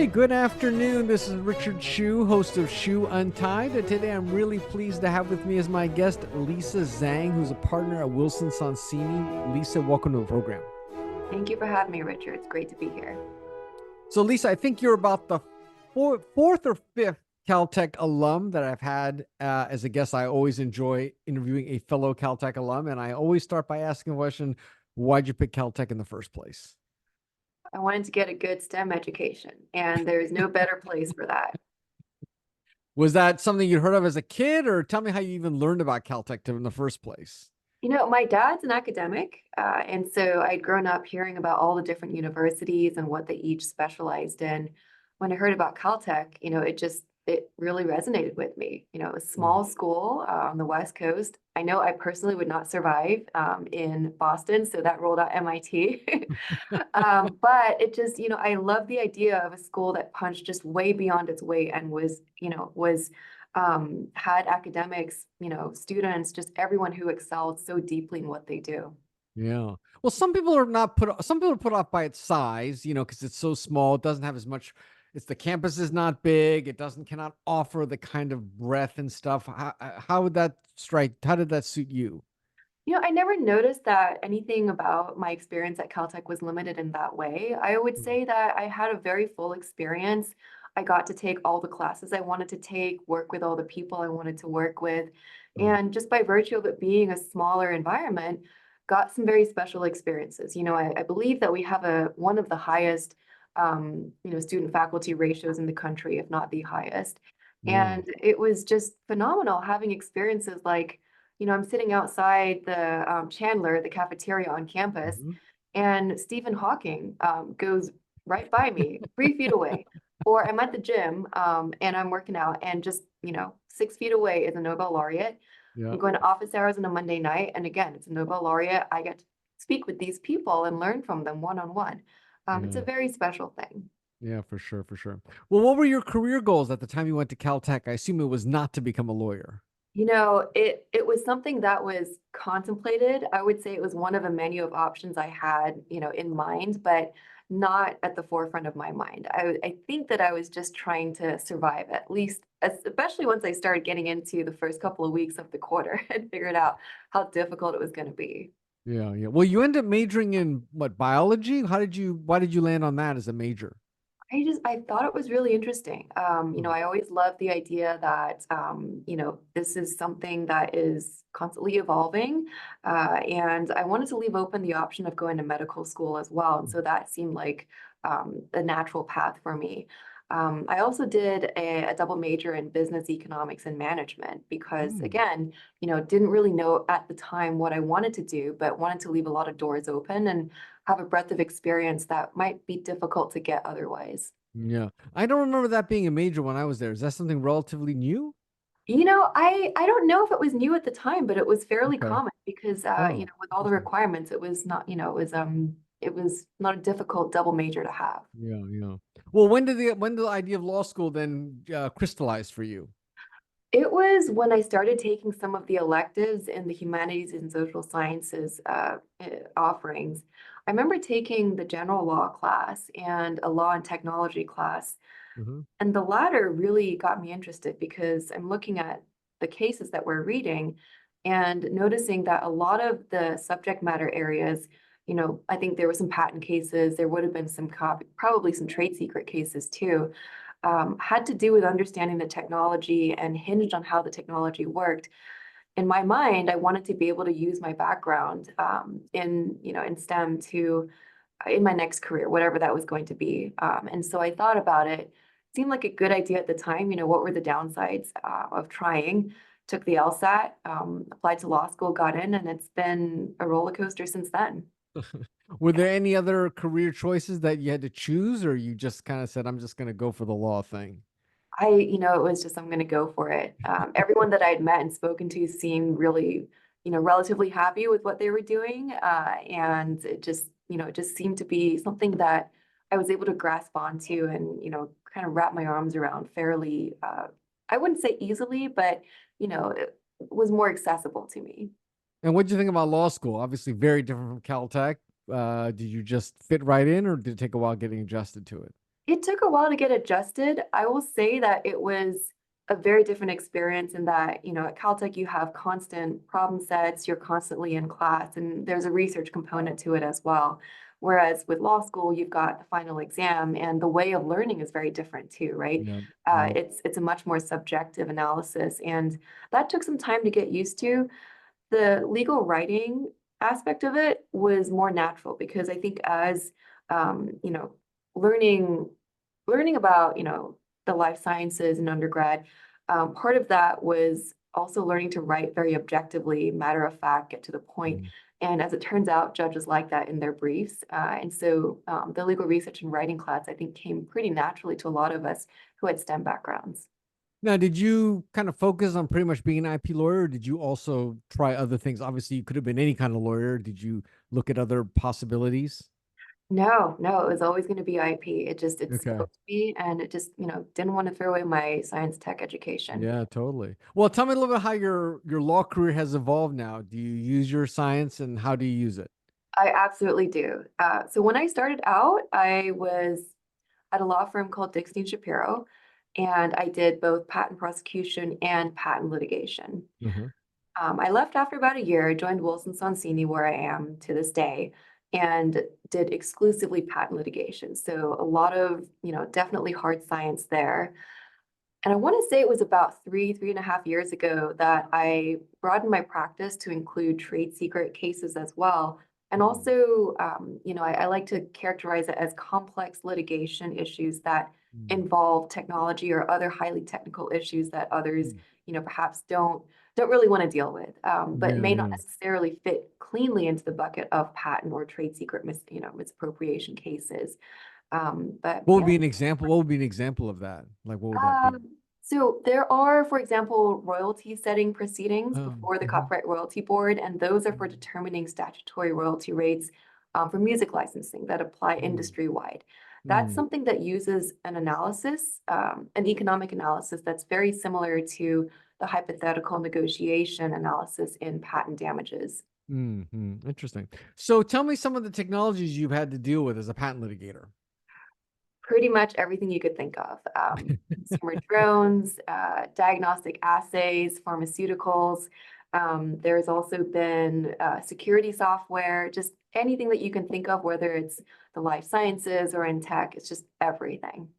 Hey, good afternoon. This is Richard Hsu, host of Hsu Untied. And today I'm really pleased to have with me as my guest Lisa Zang, who's a partner at Wilson Sonsini. Lisa, welcome to the program. Thank you for having me, Richard. It's great to be here. So, Lisa, I think you're about the fourth or fifth Caltech alum that I've had as a guest. I always enjoy interviewing a fellow Caltech alum, and I always start by asking the question, why'd you pick Caltech in the first place? I wanted to get a good STEM education, and there's no better place for that. Was that something you heard of as a kid, or tell me how you even learned about Caltech in the first place? My dad's an academic, and so I'd grown up hearing about all the different universities and what they each specialized in. When I heard about Caltech, it really resonated with me. A Mm. small school on the West Coast. I know I personally would not survive in Boston, so that rolled out MIT. But I love the idea of a school that punched just way beyond its weight and was had academics, students, just everyone who excelled so deeply in what they do. Yeah. Well, some people are put off by its size, because it's so small. It doesn't have as much, the campus is not big. It cannot offer the kind of breadth and stuff. How did that suit you? I never noticed that anything about my experience at Caltech was limited in that way. I would Mm. say that I had a very full experience. I got to take all the classes I wanted to take, work with all the people I wanted to work with, Mm. and just by virtue of it being a smaller environment, got some very special experiences. I believe that we have one of the highest, student faculty ratios in the country, if not the highest. Yeah. And it was just phenomenal having experiences like I'm sitting outside the Chandler, the cafeteria on campus, Mhm. and Stephen Hawking goes right by me, 3 feet away. Or I'm at the gym and I'm working out, and just 6 feet away is a Nobel laureate. Yeah. I'm going to office hours on a Monday night, and again, it's a Nobel laureate. I get to speak with these people and learn from them one on one. It's a Yeah. very special thing. Yeah, for sure, for sure. Well, what were your career goals at the time you went to Caltech? I assume it was not to become a lawyer. It was something that was contemplated. I would say it was one of a menu of options I had, in mind, but not at the forefront of my mind. I think that I was just trying to survive, at least, especially once I started getting into the first couple of weeks of the quarter and figured out how difficult it was going to be. Yeah, yeah. Well, you ended up majoring in what, biology? Why did you land on that as a major? I thought it was really interesting. Hmm. I always love the idea that, this is something that is constantly evolving. And I wanted to leave open the option of going to medical school as well. And so that seemed like the natural path for me. I also did a double major in business economics and management because, Hmm. again, didn't really know at the time what I wanted to do, but wanted to leave a lot of doors open and have a breadth of experience that might be difficult to get otherwise. Yeah. I don't remember that being a major when I was there. Is that something relatively new? I don't know if it was new at the time, but it was fairly Okay. common because Oh, with all the interesting. requirements, it was not a difficult double major to have. Yeah, yeah. Well, when did the idea of law school then crystallize for you? It was when I started taking some of the electives in the humanities and social sciences offerings. I remember taking the general law class and a law and technology class. Hmm. And the latter really got me interested because I'm looking at the cases that we're reading and noticing that a lot of the subject matter areas, I think there were some patent cases, there would have been probably some trade secret cases too, had to do with understanding the technology and hinged on how the technology worked. In my mind, I wanted to be able to use my background in STEM to in my next career, whatever that was going to be. And so I thought about it. Seemed like a good idea at the time. What were the downsides of trying? Took the LSAT, applied to law school, got in, and it's been a roller coaster since then. Were there any other career choices that you had to choose, or you just kind of said, I'm just going to go for the law thing? It was just, I'm going to go for it. Everyone that I'd met and spoken to seemed really, relatively happy with what they were doing. And it just seemed to be something that I was able to grasp onto and, kind of wrap my arms around fairly, I wouldn't say easily, but, it was more accessible to me. And what did you think about law school? Obviously, very different from Caltech. Did you just fit right in, or did it take a while getting adjusted to it? It took a while to get adjusted. I will say that it was a very different experience in that, at Caltech, you have constant problem sets, you're constantly in class, and there's a research component to it as well. Whereas with law school, you've got the final exam, and the way of learning is very different too, right? Yeah. Yeah. It's a much more subjective analysis, and that took some time to get used to. The legal writing aspect of it was more natural because I think as you know, learning learning about, the life sciences in undergrad, part of that was also learning to write very objectively, matter of fact, get to the point. Mm. And as it turns out, judges like that in their briefs. And so the legal research and writing class, I think, came pretty naturally to a lot of us who had STEM backgrounds. Now, did you kind of focus on pretty much being an IP lawyer, or did you also try other things? Obviously, you could have been any kind of lawyer. Did you look at other possibilities? No, no, it was always going to be IP. It Okay. spoke to me, and it just, didn't want to throw away my science tech education. Yeah, totally. Well, tell me a little bit how your law career has evolved now. Do you use your science and how do you use it? I absolutely do. So when I started out, I was at a law firm called Dixon Shapiro, and I did both patent prosecution and patent litigation. Uh-huh. I left after about a year, joined Wilson Sonsini, where I am to this day, and did exclusively patent litigation. So a lot of, definitely hard science there. And I want to say it was about 3.5 years ago that I broadened my practice to include trade secret cases as well. And Mm, also, I like to characterize it as complex litigation issues that mm, involve technology or other highly technical issues that others, mm. perhaps don't really want to deal with, but Yeah, may not yeah. necessarily fit cleanly into the bucket of patent or trade secret misappropriation cases. But What would yeah. be an example? What would be an example of that? Like, what would that be? So there are, for example, royalty setting proceedings Oh, before the mhm, Copyright Royalty Board, and those are for mm, determining statutory royalty rates for music licensing that apply mm, industry-wide. That's mm, something that uses an analysis, an economic analysis that's very similar to the hypothetical negotiation analysis in patent damages. Interesting. So tell me some of the technologies you've had to deal with as a patent litigator. Pretty much everything you could think of. Consumer drones, diagnostic assays, pharmaceuticals. There's also been security software, just anything that you can think of, whether it's the life sciences or in tech, it's just everything.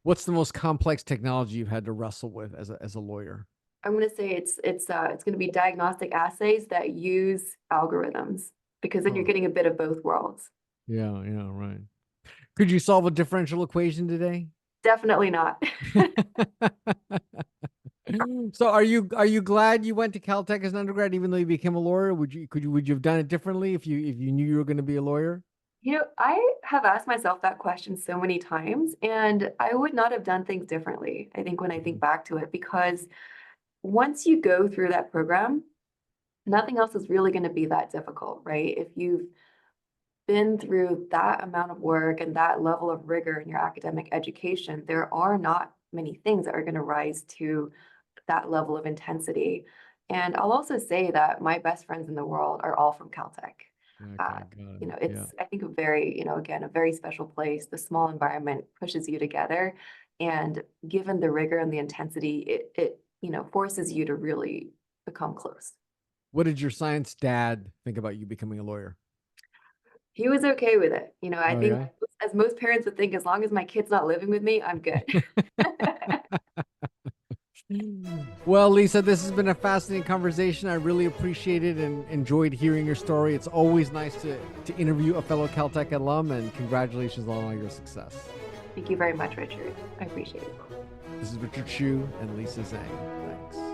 What's the most complex technology you've had to wrestle with as a lawyer? I'm going to say it's going to be diagnostic assays that use algorithms because then you're Huh. getting a bit of both worlds. Yeah, yeah, right. Could you solve a differential equation today? Definitely not. So are you glad you went to Caltech as an undergrad, even though you became a lawyer? Would you have done it differently if you knew you were going to be a lawyer? I have asked myself that question so many times, and I would not have done things differently, I think, when I think Mhm. back to it, because once you go through that program, nothing else is really going to be that difficult, right? If you've been through that amount of work and that level of rigor in your academic education, there are not many things that are going to rise to that level of intensity. And I'll also say that my best friends in the world are all from Caltech. Uh, Okay, got it. Yeah. it's, I think, a very, again, a very special place. The small environment pushes you together. And given the rigor and the intensity, it forces you to really become close. What did your science dad think about you becoming a lawyer? He was okay with it. I Oh think yeah. as most parents would think, as long as my kid's not living with me, I'm good. Well, Lisa, this has been a fascinating conversation. I really appreciate it and enjoyed hearing your story. It's always nice to interview a fellow Caltech alum, and congratulations on all your success. Thank you very much, Richard. I appreciate it. This is Richard Hsu and Lisa Zang. Thanks.